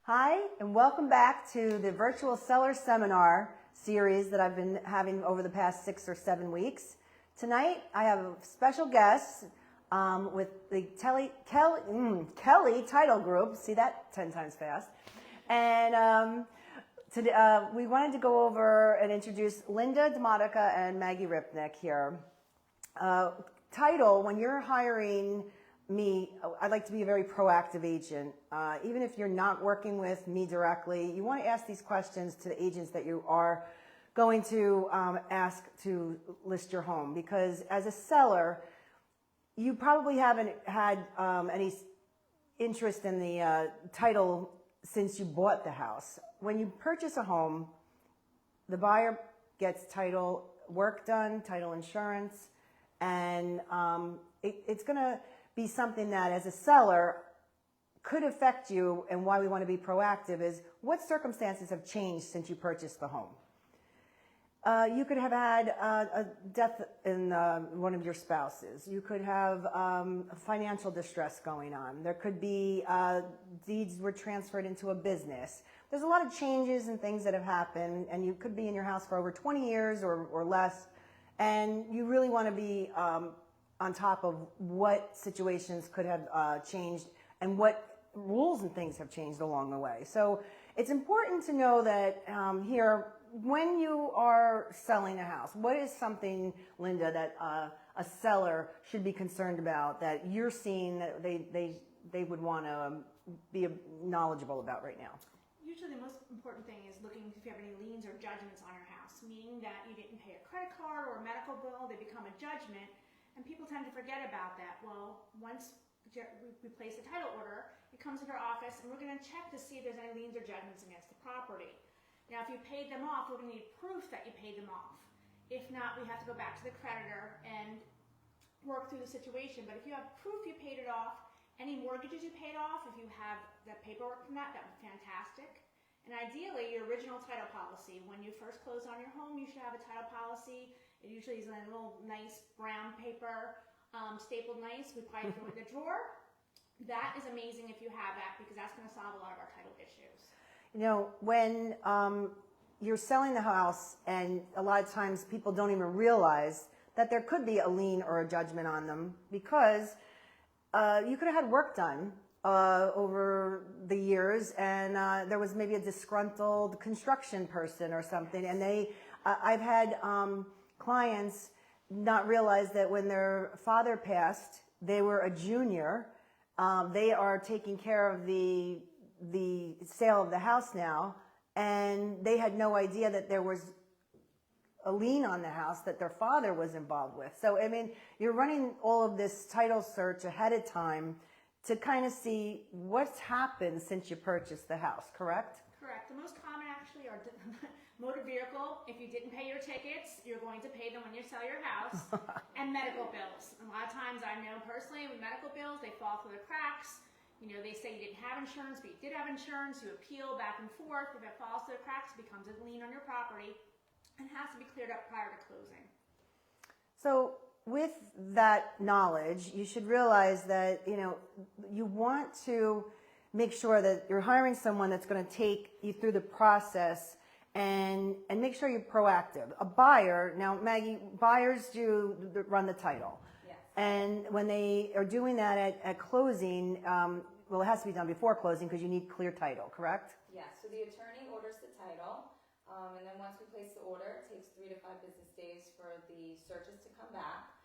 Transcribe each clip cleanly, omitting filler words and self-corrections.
Hi, and welcome back to the virtual seller seminar series that I've been having over the past 6 or 7 weeks. Tonight, I have a special guest with the Kelly Title Group. See that 10 times fast. And today, we wanted to go over and introduce Linda DiModica and Maggie Ripnick here. Title, when you're hiring me, I'd like to be a very proactive agent. Even if you're not working with me directly, you want to ask these questions to the agents that you are going to ask to list your home. Because as a seller, you probably haven't had any interest in the title since you bought the house. When you purchase a home, the buyer gets title work done, title insurance, and it's going to be something that as a seller could affect you. And why we want to be proactive is what circumstances have changed since you purchased the home. You could have had a death in one of your spouses. You could have financial distress going on. There could be deeds were transferred into a business. There's a lot of changes and things that have happened, and you could be in your house for over 20 years or less, and you really want to be on top of what situations could have changed and what rules and things have changed along the way. So it's important to know that here, when you are selling a house, what is something, Linda, that a seller should be concerned about that you're seeing that they would want to be knowledgeable about right now? Usually the most important thing is looking if you have any liens or judgments on your house, meaning that you didn't pay a credit card or a medical bill, they become a judgment. And people tend to forget about that. Well, once we place a title order, it comes into our office and we're going to check to see if there's any liens or judgments against the property. Now, if you paid them off, we're going to need proof that you paid them off. If not, we have to go back to the creditor and work through the situation. But if you have proof you paid it off, any mortgages you paid off, if you have the paperwork from that, that would be fantastic. And ideally, your original title policy. When you first close on your home, you should have a title policy. It usually is in a little nice brown paper, stapled nice. We probably throw it in the drawer. That is amazing if you have that, because that's going to solve a lot of our title issues. You know, when you're selling the house, and a lot of times people don't even realize that there could be a lien or a judgment on them, because you could have had work done over the years, and there was maybe a disgruntled construction person or something, and I've had clients not realize that when their father passed, they were a junior. They are taking care of the sale of the house now, and they had no idea that there was a lien on the house that their father was involved with. So, I mean, you're running all of this title search ahead of time to kind of see what's happened since you purchased the house, correct? Correct. The most common actually are motor vehicle. If you didn't pay your tickets, you're going to pay them when you sell your house. And medical bills. A lot of times I know personally with medical bills, they fall through the cracks. You know, they say you didn't have insurance, but you did have insurance. You appeal back and forth. If it falls through the cracks, it becomes a lien on your property and has to be cleared up prior to closing. So with that knowledge, you should realize that, you know, you want to make sure that you're hiring someone that's going to take you through the process and make sure you're proactive. A buyer, now Maggie, buyers do run the title. Yes. And when they are doing that at closing, well, it has to be done before closing because you need clear title, correct? Yes, so the attorney orders the title, and then once we place the order, it takes 3 to 5 business days for the searches to come back.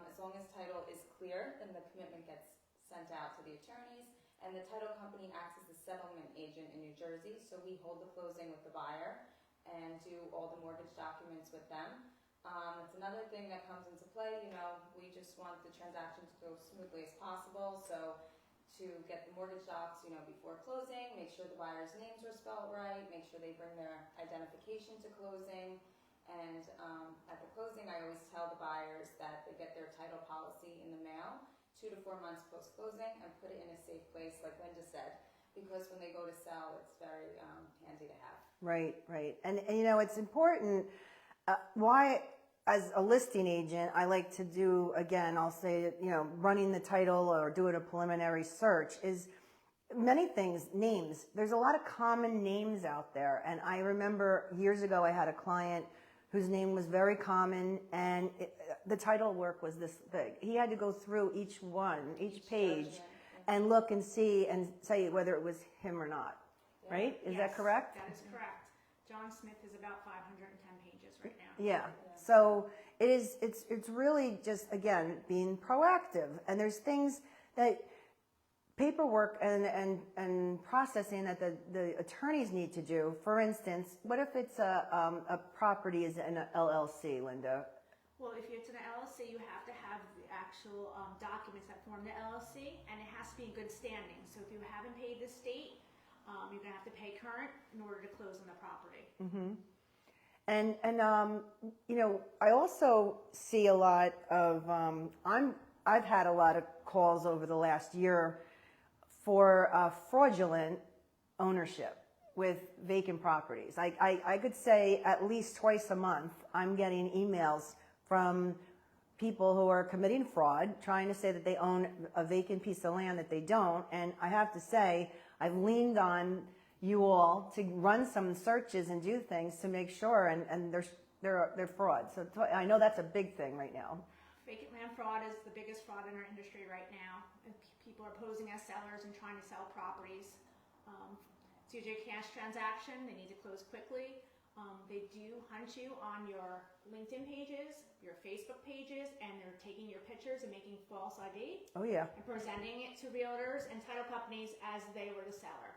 As long as title is clear, then the commitment gets sent out to the attorneys, and the title company acts as the settlement agent in New Jersey, so we hold the closing with the buyer and do all the mortgage documents with them. It's another thing that comes into play, you know, we just want the transaction to go smoothly as possible, so to get the mortgage docs, you know, before closing, make sure the buyer's names are spelled right, make sure they bring their identification to closing, and at the closing, I always tell the buyers that they get their title policy in the mail 2 to 4 months post-closing and put it in a safe place, like Linda said, because when they go to sell, it's very handy to have. Right, right. And you know, it's important. Why, as a listing agent, I like to do, again, I'll say, you know, running the title or doing a preliminary search is many things, names. There's a lot of common names out there. And I remember years ago I had a client whose name was very common, and the title work was this big. He had to go through each page, and look and see and say whether it was him or not. Yeah. Right? Is Yes, that correct? That is correct. John Smith is about 510 pages right now. Yeah. So it's really just, again, being proactive. And there's things that paperwork and processing that the attorneys need to do. For instance, what if it's a property is an LLC, Linda? Well, if it's an LLC, you have to have the actual documents that form the LLC, and it has to be in good standing. So if you haven't paid the state, you're going to have to pay current in order to close on the property. Mm-hmm. And you know, I also see a lot of I've had a lot of calls over the last year for fraudulent ownership with vacant properties. I could say at least twice a month I'm getting emails from people who are committing fraud, trying to say that they own a vacant piece of land that they don't. And I have to say, I've leaned on you all to run some searches and do things to make sure, and they're fraud. So I know that's a big thing right now. Vacant land fraud is the biggest fraud in our industry right now. And people are posing as sellers and trying to sell properties. It's usually a cash transaction. They need to close quickly. They do hunt you on your LinkedIn pages, your Facebook pages, and they're taking your pictures and making false ID. Oh yeah. And presenting it to realtors and title companies as they were the seller.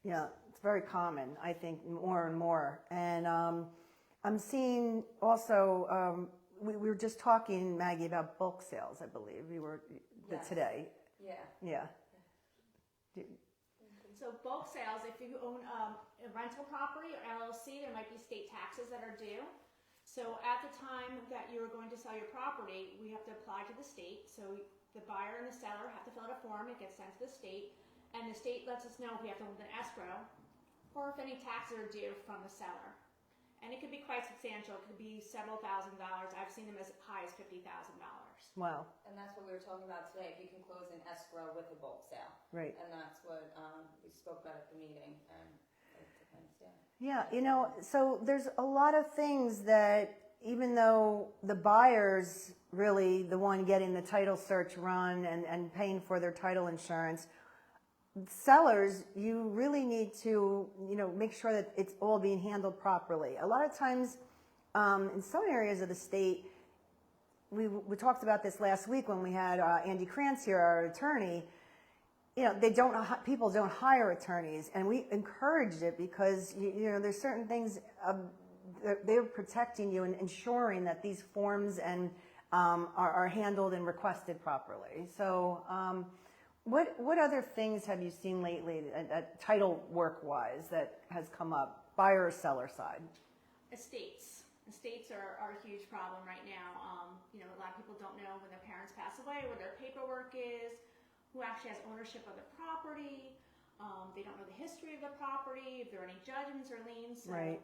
Yeah, it's very common, I think, more and more. And I'm seeing also, we were just talking, Maggie, about bulk sales, I believe. We were Yes. today. Yeah. Yeah. So bulk sales, if you own a rental property or LLC, there might be state taxes that are due. So at the time that you are going to sell your property, we have to apply to the state. So the buyer and the seller have to fill out a form. It gets sent to the state. And the state lets us know if we have to hold an escrow or if any taxes are due from the seller. And it could be quite substantial. It could be several $1,000s. I've seen them as high as $50,000. Wow. And that's what we were talking about today. If you can close an escrow with a bulk sale. Right. And that's what we spoke about at the meeting. And it depends, yeah. Yeah, you know, so there's a lot of things that even though the buyer's really the one getting the title search run and paying for their title insurance, sellers, you really need to, you know, make sure that it's all being handled properly. A lot of times, in some areas of the state, we talked about this last week when we had Andy Krantz here, our attorney. You know, people don't hire attorneys, and we encouraged it because you know there's certain things they're protecting you and ensuring that these forms and are handled and requested properly. So. What other things have you seen lately, title work-wise, that has come up, buyer or seller side? Estates. Estates are a huge problem right now. You know, a lot of people don't know when their parents pass away, what their paperwork is, who actually has ownership of the property. They don't know the history of the property, if there are any judgments or liens. So, Right.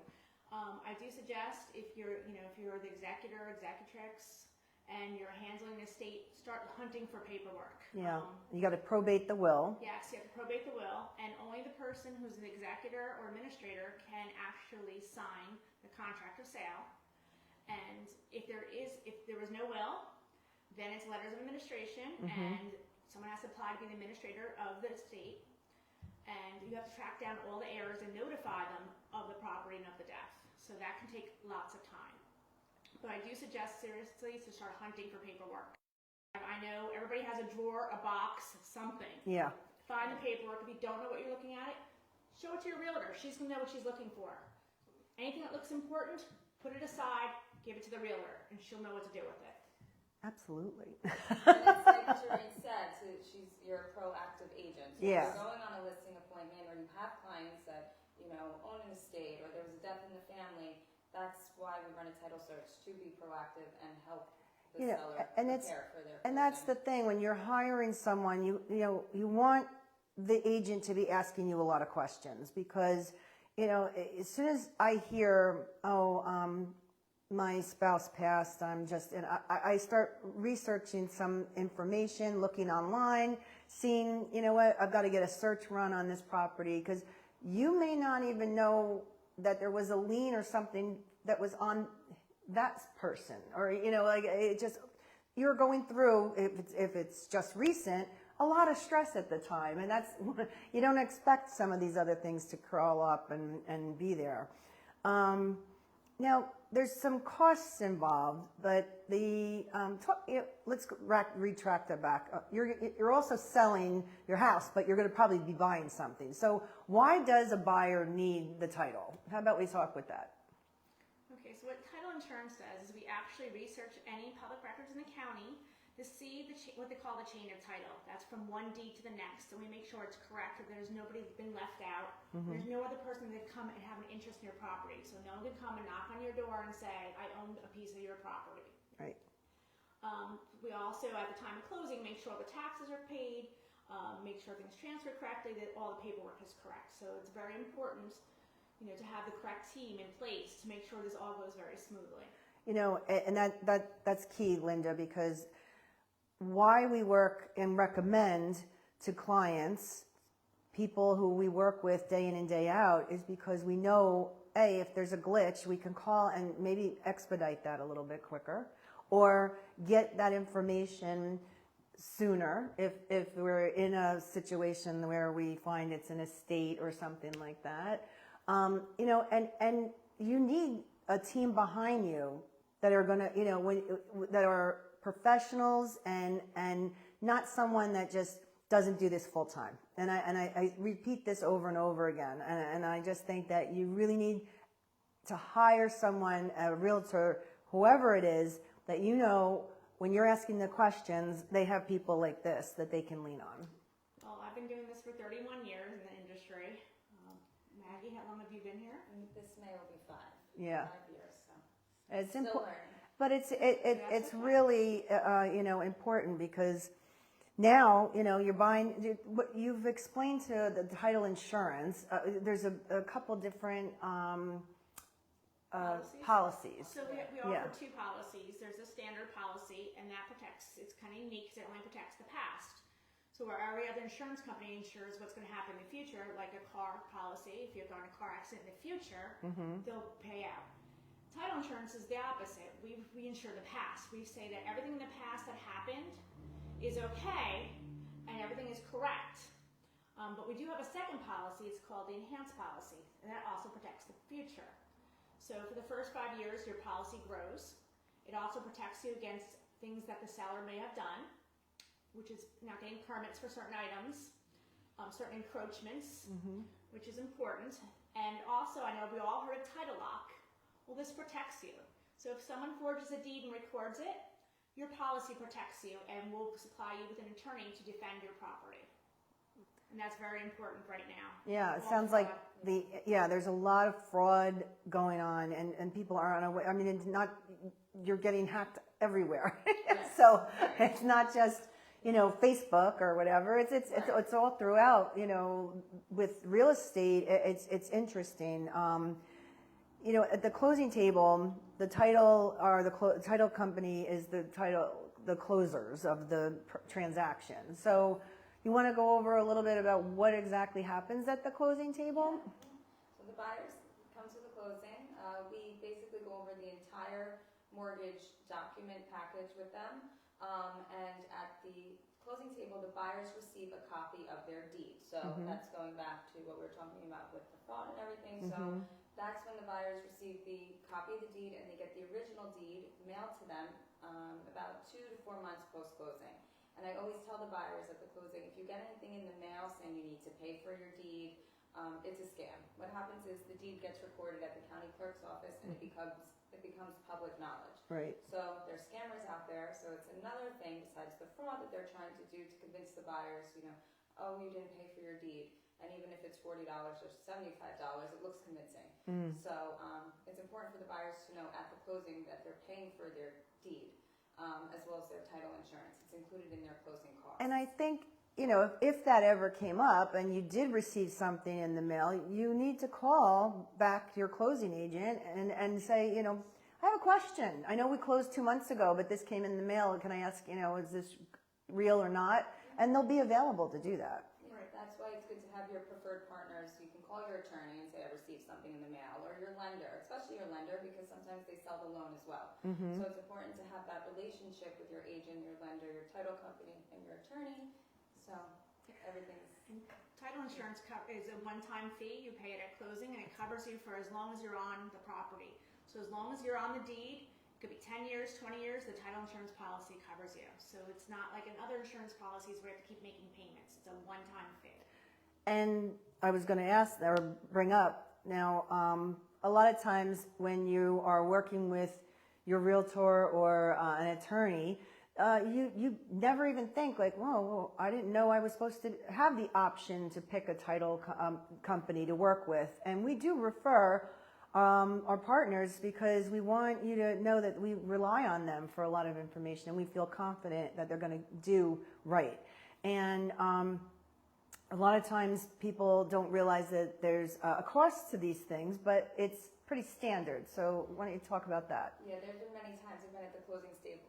I do suggest if you're the executor, executrix, and you're handling the estate, start hunting for paperwork. Yeah, you got to probate the will. Yes, you have to probate the will, and only the person who's an executor or administrator can actually sign the contract of sale. And if there was no will, then it's letters of administration, and someone has to apply to be the administrator of the estate, and you have to track down all the heirs and notify them of the property and of the death. So that can take lots of time. But I do suggest seriously to start hunting for paperwork. I know everybody has a drawer, a box, something. Yeah. Find the paperwork. If you don't know what you're looking at it, show it to your realtor. She's going to know what she's looking for. Anything that looks important, put it aside, give it to the realtor, and she'll know what to do with it. Absolutely. And it's like Gerine said, you're a proactive agent. So Yeah. if you're going on a listing appointment, or you have clients that, you know, own an estate, or there was a death in the family, that's why we run a title search, to be proactive and help the seller prepare for their and that's the thing, when you're hiring someone, you want the agent to be asking you a lot of questions, because you know, as soon as I hear, my spouse passed, and I start researching some information, looking online, seeing, you know what, I've got to get a search run on this property, because you may not even know that there was a lien or something that was on that person, or, you know, like, it just, you're going through, if it's just recent, a lot of stress at the time, and that's, you don't expect some of these other things to crawl up and be there. Now, there's some costs involved, but let's retract that back. You're also selling your house, but you're going to probably be buying something. So why does a buyer need the title? How about we talk with that? Okay, so what title insurance does is we actually research any public records in the county to see what they call the chain of title. That's from one deed to the next, and we make sure it's correct, that there's nobody been left out. There's no other person that come and have an interest in your property. So no one can come and knock on your door and say, I own a piece of your property. Right. We also, at the time of closing, make sure the taxes are paid, make sure things transfer correctly, that all the paperwork is correct. So it's very important, you know, to have the correct team in place to make sure this all goes very smoothly. You know, and that's key, Linda, because why we work and recommend to clients, people who we work with day in and day out, is because we know, A, if there's a glitch, we can call and maybe expedite that a little bit quicker, or get that information sooner if we're in a situation where we find it's an estate or something like that. You know, and you need a team behind you that are going to, you know, that are professionals and not someone that just doesn't do this full time. And I repeat this over and over again. And I just think that you really need to hire someone, a realtor, whoever it is, that you know when you're asking the questions, they have people like this that they can lean on. Well, I've been doing this for 31 years in the industry. Maggie, how long have you been here? This May will be 5. Yeah. 5 years, so. It's Still important. learning. But it's really, you know, important, because now, you know, you're buying, you've explained to the title insurance, there's a couple different policies. So we offer 2 policies. There's a standard policy, and that protects, it's kind of unique because it only protects the past. So where every other insurance company insures what's going to happen in the future, like a car policy, if you're going to a car accident in the future, they'll pay out. Title insurance is the opposite. We insure the past. We say that everything in the past that happened is okay and everything is correct. But we do have a second policy. It's called the enhanced policy, and that also protects the future. So for the first 5 years, your policy grows. It also protects you against things that the seller may have done, which is not getting permits for certain items, certain encroachments, which is important. And also, I know we all heard of title lock. Well, this protects you. So if someone forges a deed and records it, your policy protects you and will supply you with an attorney to defend your property. And that's very important right now. Yeah, it sounds like there's a lot of fraud going on, and people aren't aware. I mean, it's not, you're getting hacked everywhere. So it's not just, you know, Facebook or whatever. It's all throughout, you know, with real estate. It's interesting. You know, at the closing table, the title or the title company is the closers of the transaction. So you want to go over a little bit about what exactly happens at the closing table? So the buyers come to the closing. We basically go over the entire mortgage document package with them. And at the closing table, the buyers receive a copy of their deed. So that's going back to what we were talking about with the fraud and everything. So that's when the buyers receive the copy of the deed, and they get the original deed mailed to them about 2 to 4 months post-closing. And I always tell the buyers at the closing, if you get anything in the mail saying you need to pay for your deed, it's a scam. What happens is the deed gets recorded at the county clerk's office, and it becomes public knowledge. Right. So there's scammers out there, so it's another thing besides the fraud that they're trying to do to convince the buyers, you know, oh, you didn't pay for your deed. And even if it's $40 or $75, it looks convincing. So it's important for the buyers to know at the closing that they're paying for their deed, as well as their title insurance. It's included in their closing costs. And I think, you know, if that ever came up and you did receive something in the mail, you need to call back your closing agent and say, you know, I have a question. I know we closed 2 months ago, but this came in the mail. Can I ask, you know, is this real or not? and they'll be available to do that. Yeah, that's why it's good to have your preferred partners. You can call your attorney and say, I received something in the mail, or your lender, especially your lender, because sometimes they sell the loan as well. Mm-hmm. So it's important to have that relationship with your agent, your lender, your title company, and your attorney. So everything's... Title insurance is a one-time fee. You pay it at closing, and it covers you for as long as you're on the property. So as long as you're on the deed, it could be 10 years, 20 years, the title insurance policy covers you. So it's not like in other insurance policies where you have to keep making payments. It's a one-time fee. And I was going to ask or bring up now, a lot of times when you are working with your realtor or an attorney, you never even think like, whoa, I didn't know I was supposed to have the option to pick a title company to work with. And we do refer our partners because we want you to know that we rely on them for a lot of information, and we feel confident that they're going to do right. And a lot of times people don't realize that there's a cost to these things, but it's pretty standard. So why don't you talk about that? Yeah, there's been many times I've been at the closing table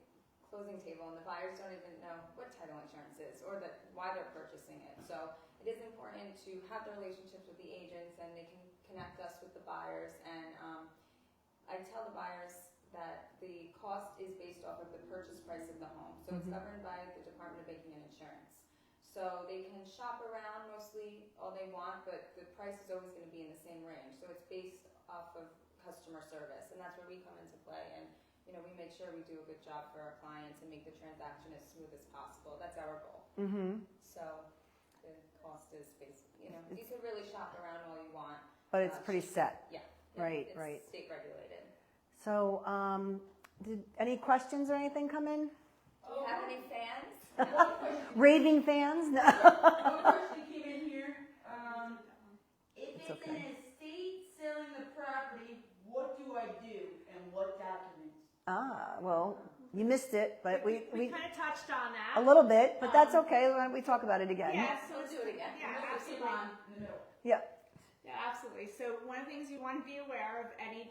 and the buyers don't even know what title insurance is or why they're purchasing it. So it is important to have the relationships with the agents, and they can connect us with the buyers. And I tell the buyers that the cost is based off of the purchase price of the home. So it's governed by the Department of Banking and Insurance. So they can shop around mostly all they want, but the price is always going to be in the same range. So it's based off of customer service, and that's where we come into play. And we make sure we do a good job for our clients and make the transaction as smooth as possible. That's our goal. Mm-hmm. So the cost is basically, you can really shop around all you want. But it's pretty set. Yeah. Right, it's right. state regulated. So, did any questions or anything come in? Do you have any fans? Raving fans? No. One question came in here. If It's it's okay. an estate selling the property, what do I do and what documents? Well, you missed it, but we kind of touched on that. a little bit, but that's okay. Why don't we talk about it again? Yeah, so We'll do it again. Yeah, Put absolutely. on in the middle. Yeah. Yeah, absolutely. So one of the things you want to be aware of, any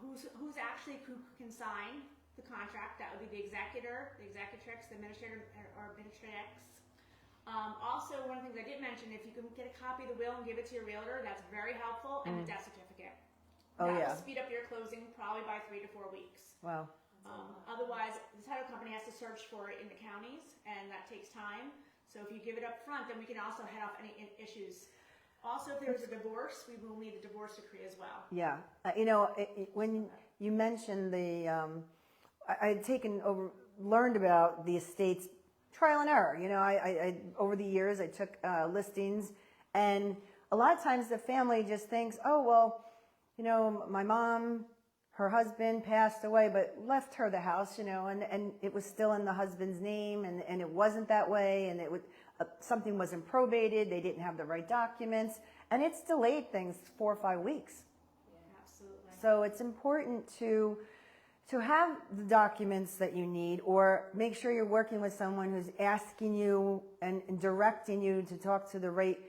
who's actually who can sign the contract. That would be the executor, the executrix, the administrator, or administratrix. Also, one of the things I did mention, if you can get a copy of the will and give it to your realtor, that's very helpful, and the death certificate. Oh, That yeah. will speed up your closing probably by 3 to 4 weeks. Wow. Otherwise, the title company has to search for it in the counties, and that takes time. So if you give it up front, then we can also head off any issues. Also, if there was a divorce, we will need the divorce decree as well. Yeah. When you mentioned I had learned about the estate's trial and error. I over the years, I took listings, and a lot of times the family just thinks, oh, well, my mom, her husband passed away, but left her the house, and it was still in the husband's name, and it wasn't that way, and something wasn't probated, they didn't have the right documents, and it's delayed things 4 or 5 weeks. Yeah, absolutely. So it's important to have the documents that you need, or make sure you're working with someone who's asking you and directing you to talk to the right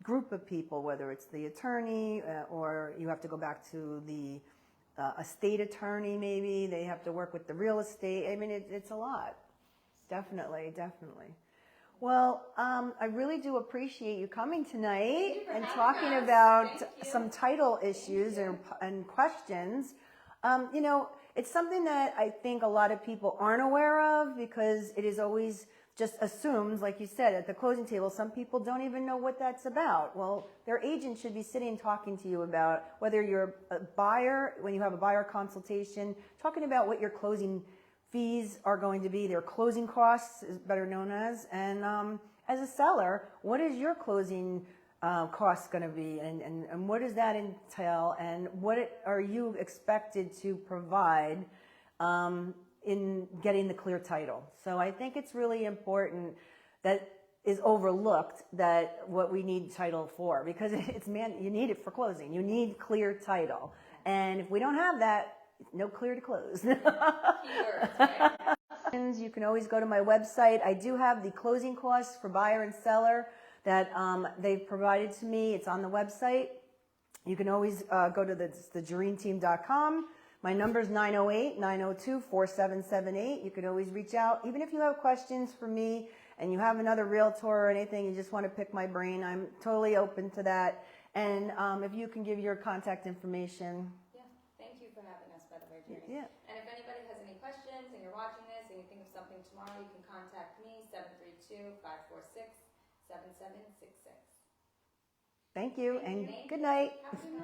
group of people, whether it's the attorney or you have to go back to the estate attorney, maybe. They have to work with the real estate. I mean, it's a lot. Definitely. Well, I really do appreciate you coming tonight and talking about some title issues and questions. It's something that I think a lot of people aren't aware of, because it is always just assumed, like you said, at the closing table, some people don't even know what that's about. Well, their agent should be sitting talking to you about whether you're a buyer, when you have a buyer consultation, talking about what your closing fees are going to be, their closing costs is better known as, and as a seller, what is your closing costs going to be, and what does that entail, and what are you expected to provide in getting the clear title. So I think it's really important that is overlooked, that what we need title for, because you need it for closing. You need clear title, and if we don't have that, no clear to close. Keywords, right? You can always go to my website. I do have the closing costs for buyer and seller that they've provided to me. It's on the website. You can always go to the GerineTeam.com. My number is 908-902-4778. You can always reach out, even if you have questions for me and you have another realtor or anything, you just want to pick my brain, I'm totally open to that. And if you can give your contact information. Yeah, thank you for having us, by the way, Gerine. Yeah. And if anybody has any questions and you're watching this and you think of something tomorrow, you can contact me, 732-546-7766. Thank you, and Thank good you. night. Have a good night.